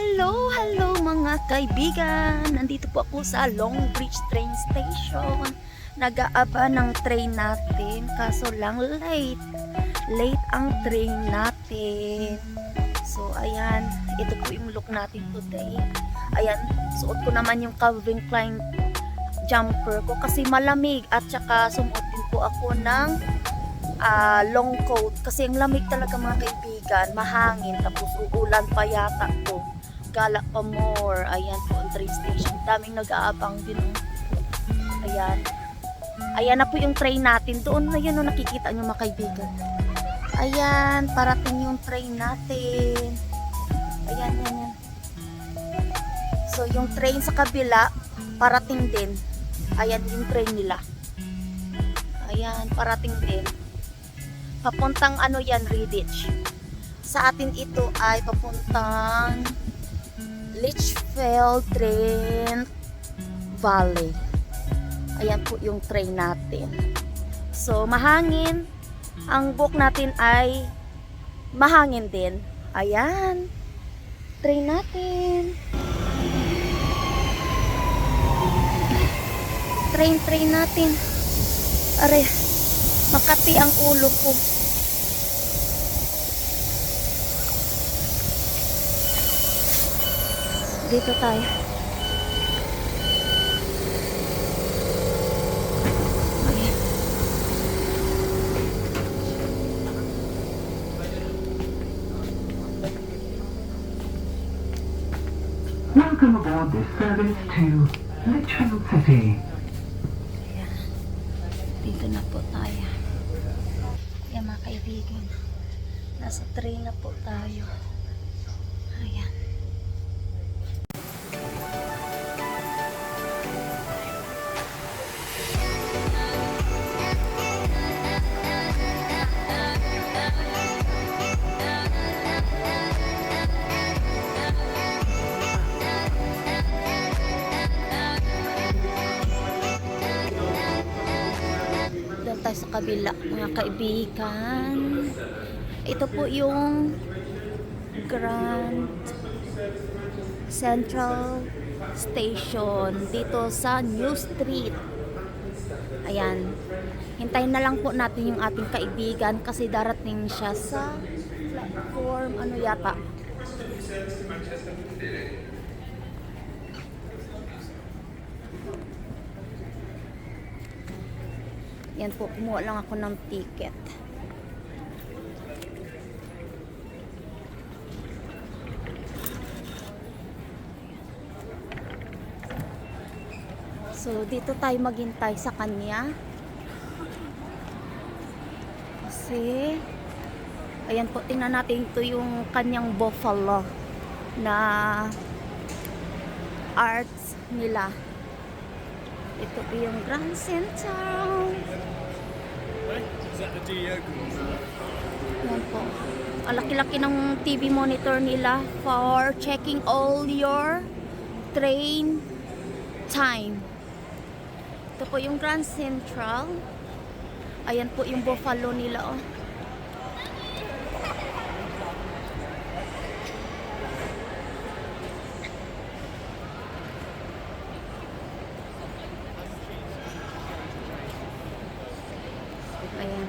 Hello mga kaibigan! Nandito po ako sa Long Bridge train station. Nag-aaba ng train natin. Kaso lang late. Late ang train natin. So ayan, ito po yung look natin today. Ayan, suot ko naman yung Calvin Klein jumper ko kasi malamig. At saka sumuot din po ako ng long coat. Kasi ang lamig talaga mga kaibigan. Mahangin. Tapos uulan pa yata po. Gala pa more. Ayan po ang train station. Daming nag-aabang din. Ayan. Ayan na po yung train natin. Doon na yun nakikita nyo mga kaibigan. Ayan. Parating yung train natin. Ayan, yan. So yung train sa kabila, parating din. Ayan yung train nila. Ayan, parating din. Papuntang ano yan, Redditch. Sa atin ito ay papuntang Litchfield Train Valley. Ayan po yung train natin. So, mahangin. Ang book natin ay mahangin din. Ayan. Train natin. Train natin. Are, makati ang ulo ko. Dito tayo. Ayan. Welcome aboard this service to Litchfield City. Ayan. Dito na po tayo. Ayan mga kaibigan. Nasa train na po tayo. Ayan. Tayo sa kabila mga kaibigan. Ito po yung Grand Central Station dito sa New Street. Ayan, hintayin na lang po natin yung ating kaibigan kasi darating siya sa platform ano yata. Yan po, kumuha lang ako ng ticket. So, dito tayo maghintay sa kanya. Kasi, ayan po, tingnan natin ito yung kanyang buffalo na arts nila. Ito po yung Grand Central. Yan po. Ang laki-laki ng TV monitor nila for checking all your train time. Ito po yung Grand Central. Ayan po yung buffalo nila. Oh. Ayan.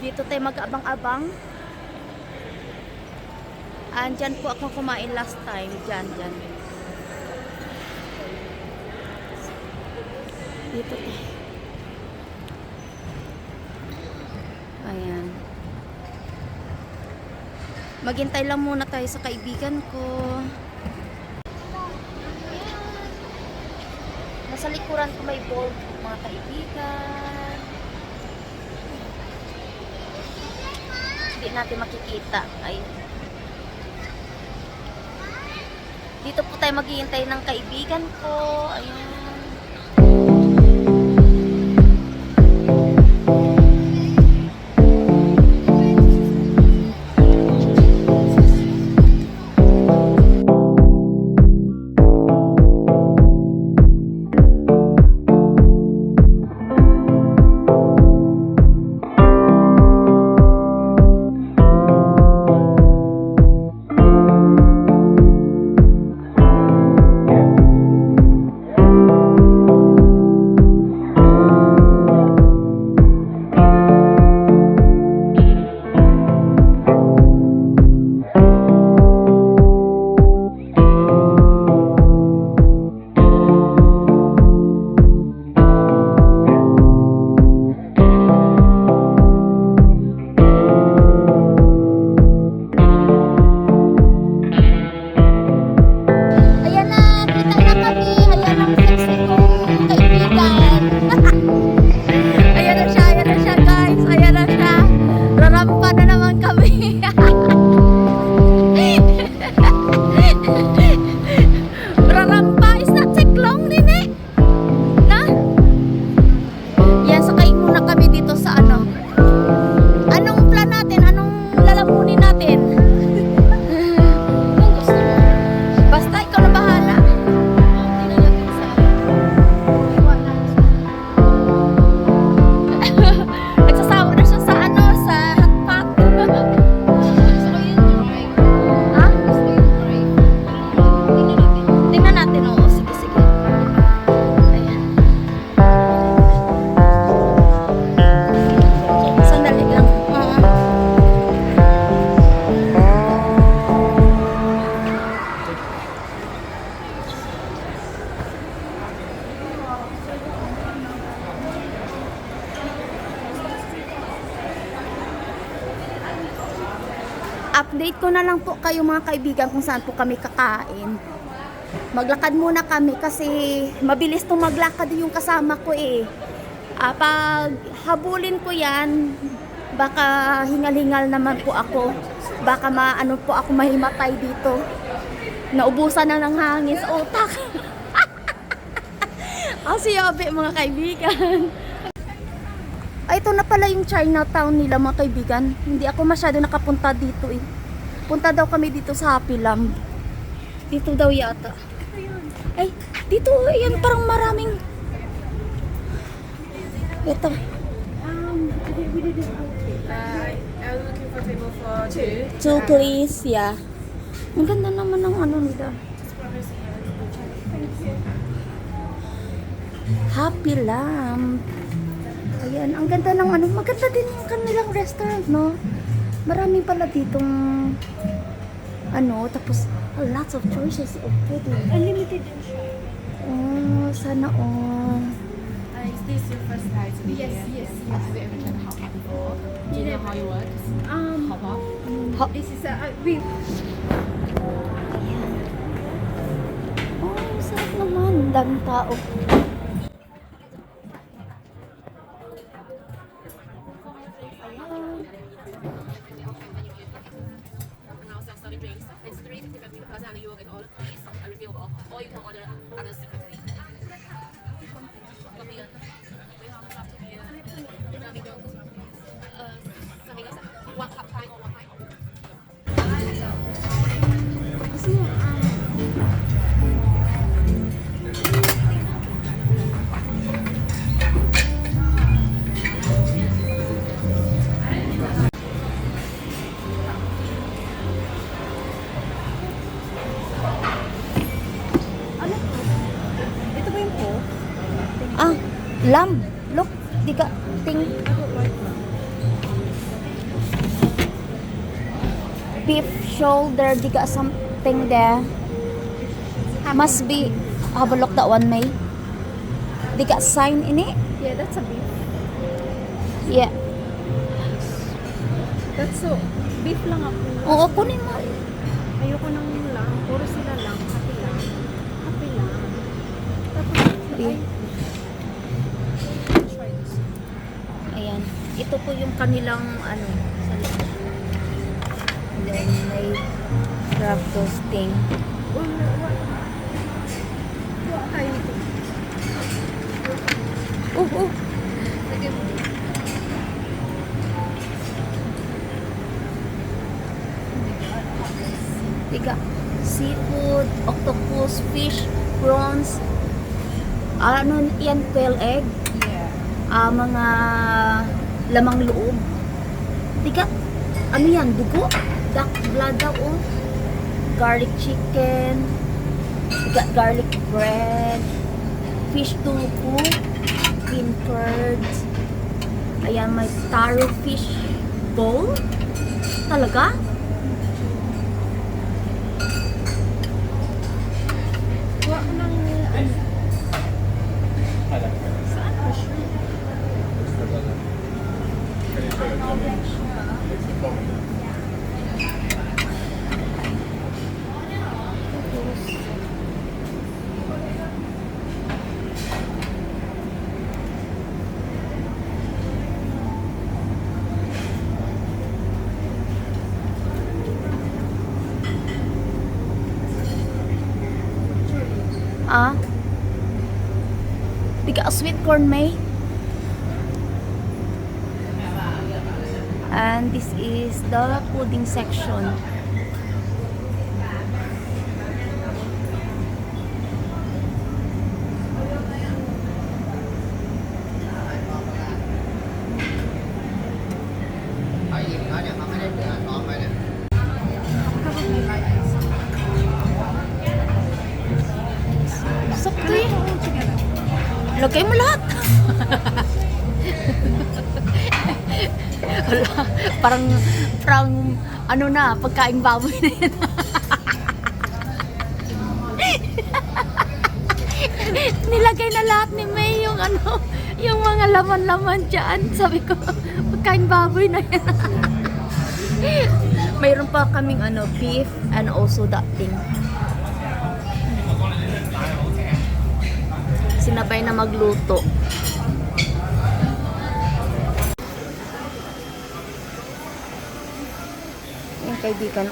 Dito tayo mag-abang-abang. Andyan po ako kumain last time. Dyan. Dito tayo. Ayan. Maghintay lang muna tayo sa kaibigan ko. Nasa likuran ko may bowl mga kaibigan. Hindi natin makikita. Ayun. Dito po tayo maghihintay ng kaibigan ko. Ayun. update ko na lang po kayo mga kaibigan kung saan po kami kakain. Maglakad muna kami kasi mabilis tong maglakad yung kasama ko eh. Pag habulin ko yan, baka hingal-hingal naman po ako. Baka maano po ako mahimatay dito. Naubusan na ng hangin sa utak. Kasi yabe mga kaibigan. Ay, ito na pala yung Chinatown nila mga kaibigan. Hindi ako masyado nakapunta dito eh. Punta daw kami dito sa Happy Lamb. Dito daw yata. Ay, dito yan parang maraming. Ito. I'm looking for table for two. Two please, yeah. Ang ganda naman ng ano nila. Happy Lamb. Ayan, ang ganda ng ano. Maganda din yung kanilang restaurant, no? Marami pala ditong ano, tapos lots of choices of food. Unlimited din siya. Oh, sana all. Is this your first time to be here? Yes. Have you ever tried Hapa before? Do you know how it works? Hapa? This is we Ayan. Oh, sarap naman. Daming tao. And also selling drinks. It's 350 per person, and you will get all these refillable, or you can order others separately. Coffee, we have craft beer, something else, 1 cup Thai or 1 pint. ito ba yung po? Ah, lamb. Look, di ka ting beef shoulder, di ka something there. Must be have a look that one, May. Di ka sign in it? Yeah, that's a beef. Yeah. That's so beef lang ako. Oo, kunin mo. Ayoko nang lang. Puro sila lang. Happy lang. Happy lang. Tapos, Beef. try this. Ayan. Ito po yung kanilang ano, sa loob. And then may crab toasting. Kuha tayo nito. Oh. Tiga. Seafood, octopus, fish, prawns. Ano yan? Quail egg. Yeah. Mga lamang loob. Tiga. Ano yan? Dugo? Duck blood daw, oh. Garlic chicken. Tiga, garlic bread. Fish tofu. Green curds. Ayan, may taro fish bowl. Talaga? Kuha ko ng ano. Saan ba siya? Ah? Tiga sweet corn, May. And this is the pudding section. Sakto eh. Lagay mo lahat. Wala, parang ano na, pagkain baboy na yan. Nilagay na lahat ni May yung ano, yung mga laman-laman dyan. Sabi ko, pagkain baboy na yan. Mayroon pa kaming ano, beef and also dating. Sinabay na magluto. Yung kaibigan.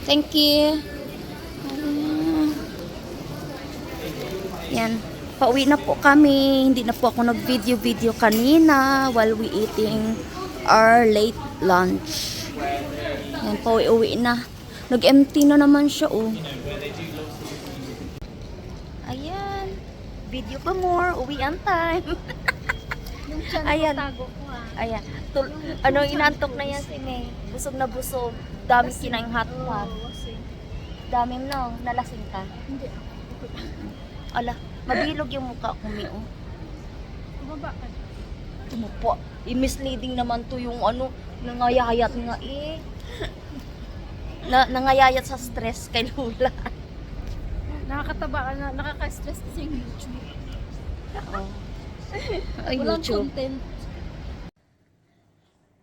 Thank you. Yan. Pauwi na po kami. Hindi na po ako nag-video kanina while we eating our late lunch. Yan, pauwi-uwi na. Nag-empty na naman siya, oh. Ayan. Video pa more. Uwian time. Yung chan Ayan. tago ko Ayan. Ano, inantok na yan si May. Busog na busog. Dami kinaing hot-hot. Dami no, nalasing ka. Hindi. Ala, mabilog yung mukha ko, Mio. Bumaba ka. Tumupo. I-misleading naman to yung ano, nangayayat nga eh. Nangayayat sa stress kay Lula. Nakakataba ka na, nakaka-stress kasi yung YouTube. Oo. Ay, Walang YouTube. content.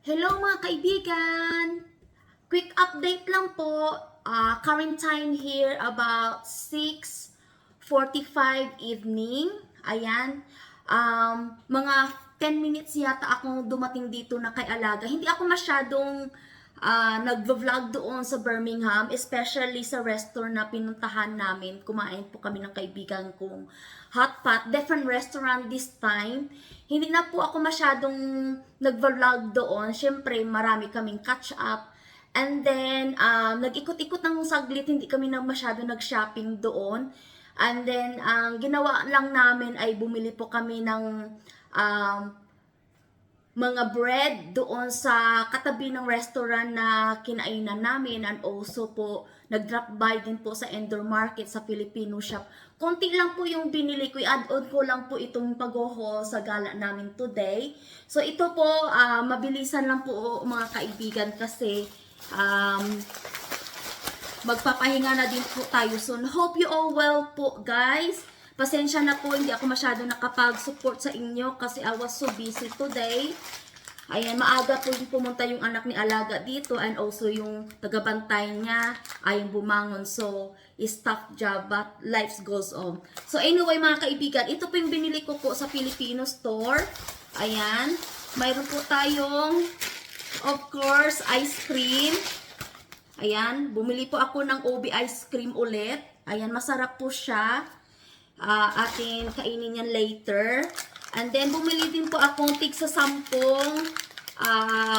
Hello mga kaibigan! Quick update lang po. Current time here about 6:45 evening. Ayan. Mga 10 minutes yata ako dumating dito na kay Alaga. Hindi ako masyadong nag-vlog doon sa Birmingham, especially sa restaurant na pinuntahan namin. Kumain po kami ng kaibigan kong hot pot, different restaurant this time. Hindi na po ako masyadong nag-vlog doon. Syempre, marami kaming catch up. And then, nag-ikot-ikot ng saglit, hindi kami na masyado nag-shopping doon. And then, ang ginawa lang namin ay bumili po kami ng mga bread doon sa katabi ng restaurant na kinainan namin, and also po nag-drop by din po sa Endor Market sa Filipino shop. Konti lang po yung binili ko, i-add-on ko lang po itong pag-haul sa gala namin today. So ito po, mabilisan lang po mga kaibigan kasi magpapahinga na din po tayo soon. Hope you all well po guys. Pasensya na po, hindi ako masyado nakapag-support sa inyo kasi I was so busy today. Ayan, maaga po yung pumunta yung anak ni Alaga dito, and also yung tagabantay niya ayong bumangon. So, is tough job but life goes on. So, anyway mga kaibigan, ito po yung binili ko po sa Filipino store. Ayan, mayroon po tayong, of course, ice cream. Ayan, bumili po ako ng OB ice cream ulit. Ayan, masarap po siya. Atin kainin yan later. And then, bumili din po akong tig sa 10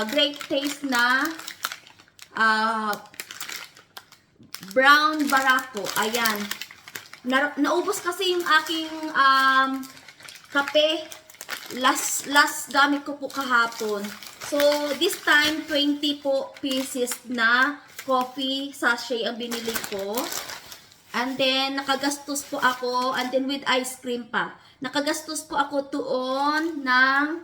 great taste na brown barako. Ayan. Naubos kasi yung aking kape. Last gamit ko po kahapon. So, this time, 20 po pieces na coffee sachet ang binili ko. And then, nakagastos po ako, and then with ice cream pa. Nakagastos po ako doon ng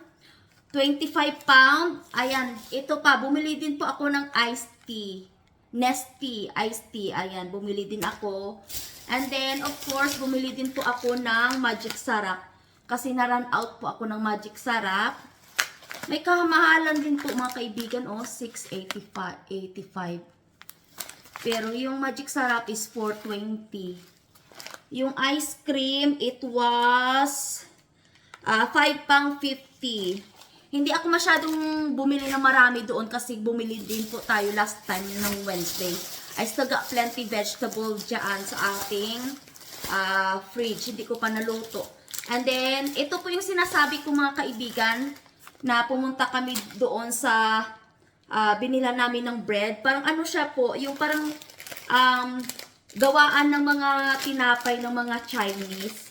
25 pound. Ayan, ito pa, bumili din po ako ng iced tea. Nestea iced tea. Ayan, bumili din ako. And then, of course, bumili din po ako ng magic sarap. Kasi na-run out po ako ng magic sarap. May kamahalan din po mga kaibigan, oh, 6.85. Pero yung magic sarap is 4.20. Yung ice cream, it was 5.50. Hindi ako masyadong bumili ng marami doon kasi bumili din po tayo last time ng Wednesday. I still got plenty vegetable dyan sa ating fridge. Hindi ko pa naluto. And then, ito po yung sinasabi ko mga kaibigan na pumunta kami doon sa binila namin ng bread. Parang ano siya po, yung parang gawaan ng mga tinapay ng mga Chinese.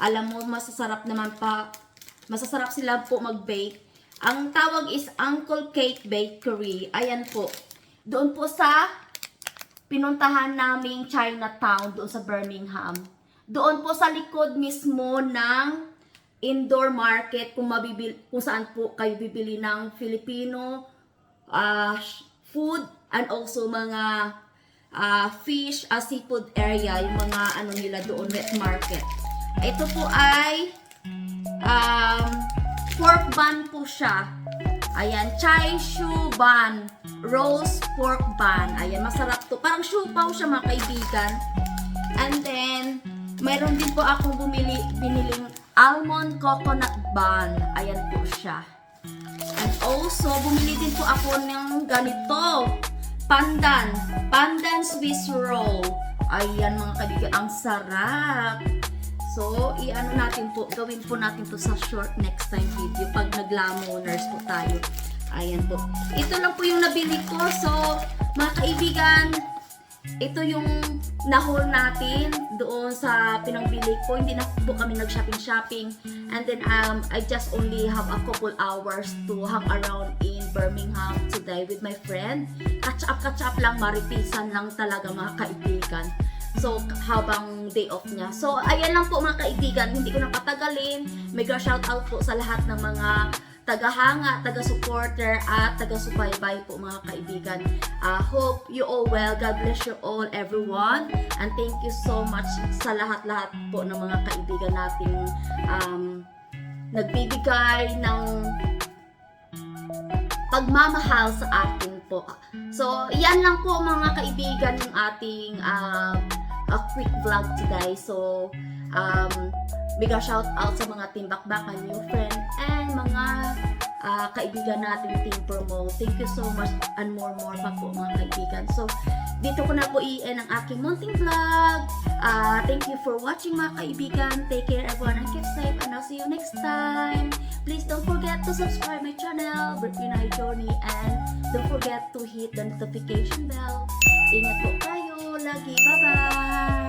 Alam mo, masasarap naman pa. Masasarap sila po mag-bake. Ang tawag is Uncle Cake Bakery. Ayan po. Doon po sa pinuntahan naming Chinatown doon sa Birmingham. Doon po sa likod mismo ng indoor market kung saan po kayo bibili ng Filipino food and also mga fish, seafood area, yung mga ano nila doon, wet market. Ito po ay pork bun po siya. Ayan, chai shu bun, roast pork bun. Ayan, masarap to. Parang siupaw siya mga kaibigan. And then, mayroon din po akong biniling almond coconut bun. Ayan po siya. And also, bumili din po ako ng ganito. Pandan Swiss roll. Ayan mga kaibigan, ang sarap. So, i-ano natin po, gawin po natin to sa short next time video pag naglamoners po tayo. Ayan po. Ito lang po yung nabili ko. So, mga kaibigan, ito yung nahol natin doon sa pinangbili ko. Hindi na po kami nag-shopping. And then, I just only have a couple hours to hang around in Birmingham today with my friend. Catch up lang, maripisan lang talaga mga kaibigan. So, habang day off niya. So, ayan lang po mga kaibigan. Hindi ko na patagalin. Mega shoutout po sa lahat ng mga tagahanga, taga-supporter, at taga-subaybay po mga kaibigan. Hope you all well. God bless you all, everyone. And thank you so much sa lahat-lahat po ng mga kaibigan nating nagbibigay ng pagmamahal sa atin po. So, yan lang po mga kaibigan yung ating a quick vlog today. So, bigla shout out sa mga team Bakbakan, new friend, and mga kaibigan natin team promo. Thank you so much and more pa po mga kaibigan. So, dito ko na po i-end ang aking munting vlog. Thank you for watching mga kaibigan. Take care everyone and keep safe, and I'll see you next time. Please don't forget to subscribe my channel, Pinay Journey, and don't forget to hit the notification bell. Ingat po kayo lagi. Bye-bye!